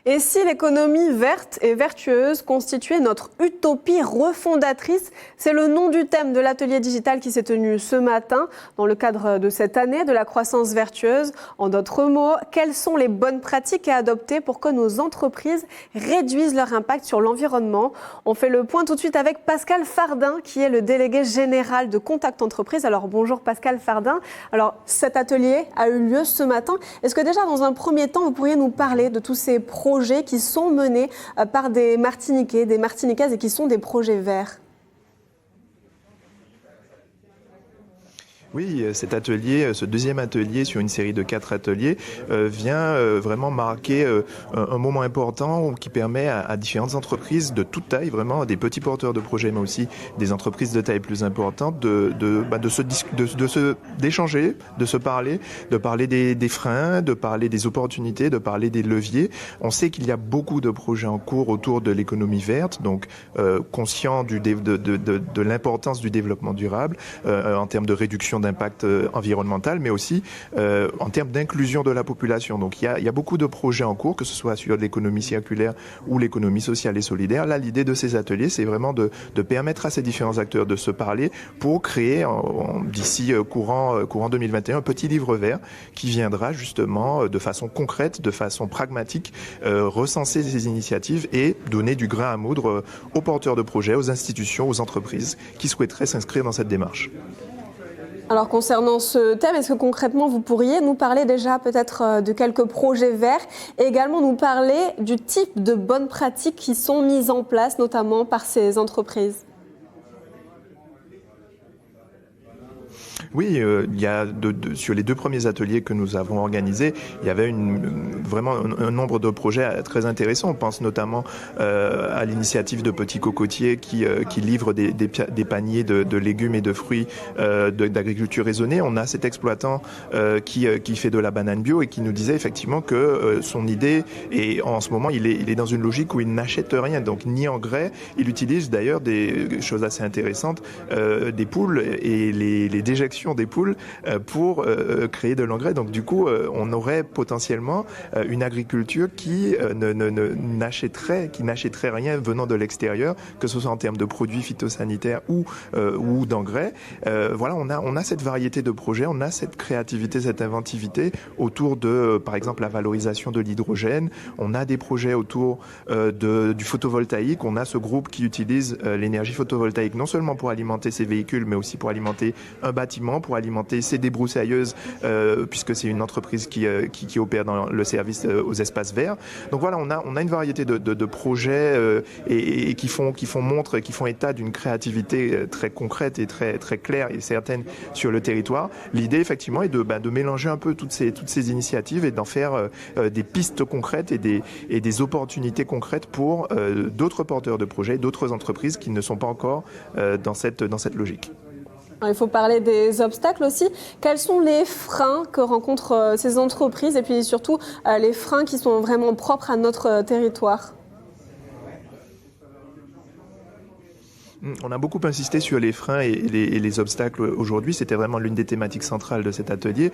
Et si l'économie verte et vertueuse constituait notre utopie refondatrice? C'est le nom du thème de l'atelier digital qui s'est tenu ce matin dans le cadre de cette année de la croissance vertueuse. En d'autres mots, quelles sont les bonnes pratiques à adopter pour que nos entreprises réduisent leur impact sur l'environnement? On fait le point tout de suite avec Pascal Fardin, qui est le délégué général de Contact Entreprise. Alors bonjour Pascal Fardin. Alors cet atelier a eu lieu ce matin. Est-ce que déjà dans un premier temps, vous pourriez nous parler de tous ces projets qui sont menés par des Martiniquais, des Martiniquaises et qui sont des projets verts? Oui, cet atelier, ce deuxième atelier sur une série de 4 ateliers vient vraiment marquer un moment important qui permet à différentes entreprises de toute taille, vraiment des petits porteurs de projets, mais aussi des entreprises de taille plus importante, d'échanger, de se parler, de parler des freins, de parler des opportunités, de parler des leviers. On sait qu'il y a beaucoup de projets en cours autour de l'économie verte, donc conscient de l'importance du développement durable en termes de réduction d'impact environnemental, mais aussi en termes d'inclusion de la population. Donc il y a beaucoup de projets en cours, que ce soit sur l'économie circulaire ou l'économie sociale et solidaire. Là, l'idée de ces ateliers, c'est vraiment de permettre à ces différents acteurs de se parler pour créer d'ici courant 2021 un petit livre vert qui viendra justement de façon concrète, de façon pragmatique, recenser ces initiatives et donner du grain à moudre aux porteurs de projets, aux institutions, aux entreprises qui souhaiteraient s'inscrire dans cette démarche. Alors concernant ce thème, est-ce que concrètement vous pourriez nous parler déjà peut-être de quelques projets verts et également nous parler du type de bonnes pratiques qui sont mises en place notamment par ces entreprises? Oui, il y a sur les 2 premiers ateliers que nous avons organisés, il y avait vraiment un nombre de projets très intéressants. On pense notamment à l'initiative de Petits Cocotiers qui livre des paniers de légumes et de fruits d'agriculture raisonnée. On a cet exploitant qui fait de la banane bio et qui nous disait effectivement que son idée, et en ce moment il est dans une logique où il n'achète rien, donc ni engrais. Il utilise d'ailleurs des choses assez intéressantes, des poules et les déjections des poules pour créer de l'engrais. Donc du coup, on aurait potentiellement une agriculture qui n'achèterait rien venant de l'extérieur, que ce soit en termes de produits phytosanitaires ou d'engrais. Voilà, on a cette variété de projets, on a cette créativité, cette inventivité autour de, par exemple, la valorisation de l'hydrogène. On a des projets autour du photovoltaïque. On a ce groupe qui utilise l'énergie photovoltaïque non seulement pour alimenter ses véhicules, mais aussi pour alimenter un bâtiment, pour alimenter ses débroussailleuses, puisque c'est une entreprise qui opère dans le service aux espaces verts. Donc voilà, on a une variété de projets et qui font état d'une créativité très concrète et très très claire et certaine sur le territoire. L'idée effectivement est de mélanger un peu toutes ces initiatives et d'en faire des pistes concrètes et des opportunités concrètes pour d'autres porteurs de projets, d'autres entreprises qui ne sont pas encore dans cette logique. Il faut parler des obstacles aussi. Quels sont les freins que rencontrent ces entreprises et puis surtout les freins qui sont vraiment propres à notre territoire? On a beaucoup insisté sur les freins et les obstacles aujourd'hui. C'était vraiment l'une des thématiques centrales de cet atelier.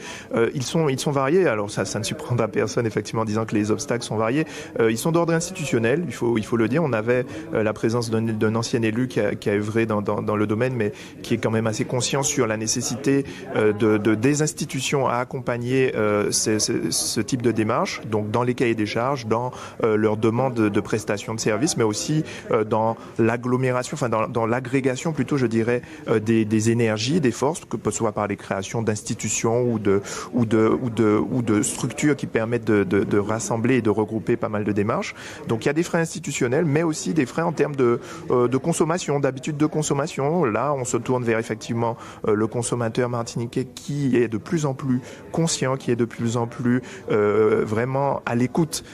Ils sont variés. Alors ça ne surprendra personne effectivement en disant que les obstacles sont variés. Ils sont d'ordre institutionnel, il faut le dire. On avait la présence d'un ancien élu qui a œuvré dans le domaine, mais qui est quand même assez conscient sur la nécessité des institutions à accompagner ce type de démarche. Donc dans les cahiers des charges, dans leur demande de prestations de services, mais aussi dans l'agglomération, enfin dans l'agrégation plutôt, je dirais, des énergies, des forces, que ce soit par les créations d'institutions ou de structures qui permettent de rassembler et de regrouper pas mal de démarches. Donc il y a des freins institutionnels, mais aussi des freins en termes de consommation, d'habitude de consommation. Là, on se tourne vers effectivement le consommateur martiniquais qui est de plus en plus conscient, qui est de plus en plus vraiment à l'écoute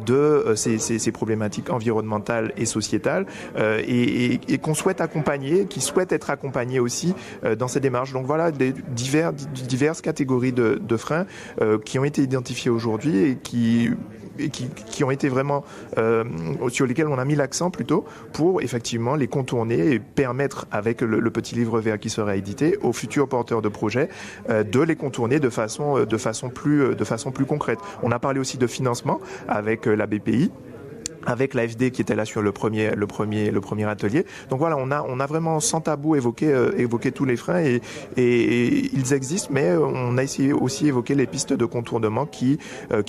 de ces problématiques environnementales et sociétales et qu'on souhaite accompagner, qui souhaitent être accompagnés aussi dans ces démarches. Donc voilà, diverses catégories de freins qui ont été identifiés aujourd'hui et qui ont été vraiment sur lesquels on a mis l'accent plutôt pour effectivement les contourner et permettre avec le petit livre vert qui sera édité aux futurs porteurs de projets de les contourner de façon plus concrète. On a parlé aussi de financement avec la BPI. avec l'AFD qui était là sur le premier atelier. Donc voilà, on a vraiment sans tabou évoqué tous les freins et ils existent, mais on a essayé aussi évoquer les pistes de contournement qui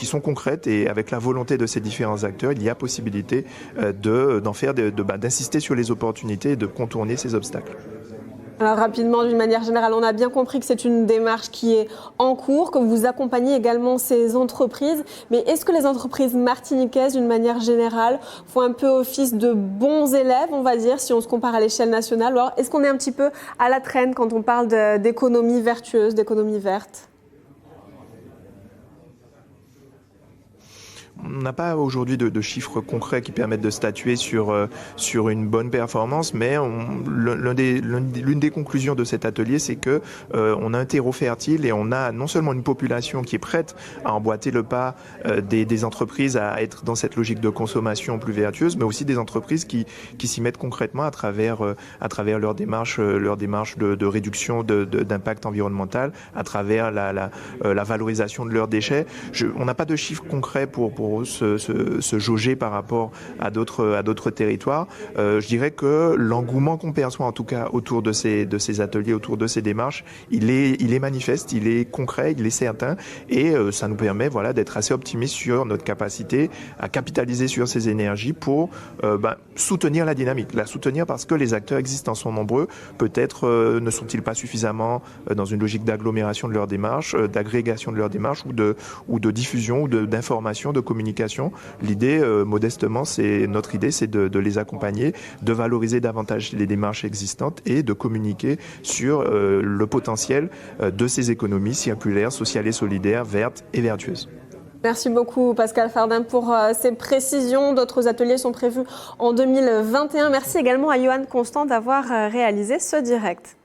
sont concrètes, et avec la volonté de ces différents acteurs, il y a possibilité d'insister sur les opportunités et de contourner ces obstacles. Alors rapidement, d'une manière générale, on a bien compris que c'est une démarche qui est en cours, que vous accompagnez également ces entreprises. Mais est-ce que les entreprises martiniquaises, d'une manière générale, font un peu office de bons élèves, on va dire, si on se compare à l'échelle nationale? Alors est-ce qu'on est un petit peu à la traîne quand on parle d'économie vertueuse, d'économie verte? On n'a pas aujourd'hui de chiffres concrets qui permettent de statuer sur une bonne performance, mais l'une des conclusions de cet atelier, c'est que on a un terreau fertile et on a non seulement une population qui est prête à emboîter le pas des entreprises à être dans cette logique de consommation plus vertueuse, mais aussi des entreprises qui s'y mettent concrètement à travers leur démarche de réduction d'impact environnemental, à travers la valorisation de leurs déchets. On n'a pas de chiffres concrets pour se jauger par rapport à d'autres territoires. Je dirais que l'engouement qu'on perçoit en tout cas autour de ces ateliers, autour de ces démarches, il est manifeste, il est concret, il est certain, et ça nous permet d'être assez optimistes sur notre capacité à capitaliser sur ces énergies pour soutenir la dynamique, la soutenir parce que les acteurs existants sont nombreux. Peut-être ne sont-ils pas suffisamment dans une logique d'agglomération de leur démarche, d'agrégation de leur démarche ou de diffusion ou d'information, de communication. L'idée, modestement, notre idée, c'est de les accompagner, de valoriser davantage les démarches existantes et de communiquer sur le potentiel de ces économies circulaires, sociales et solidaires, vertes et vertueuses. Merci beaucoup Pascal Fardin pour ces précisions. D'autres ateliers sont prévus en 2021. Merci également à Johan Constant d'avoir réalisé ce direct.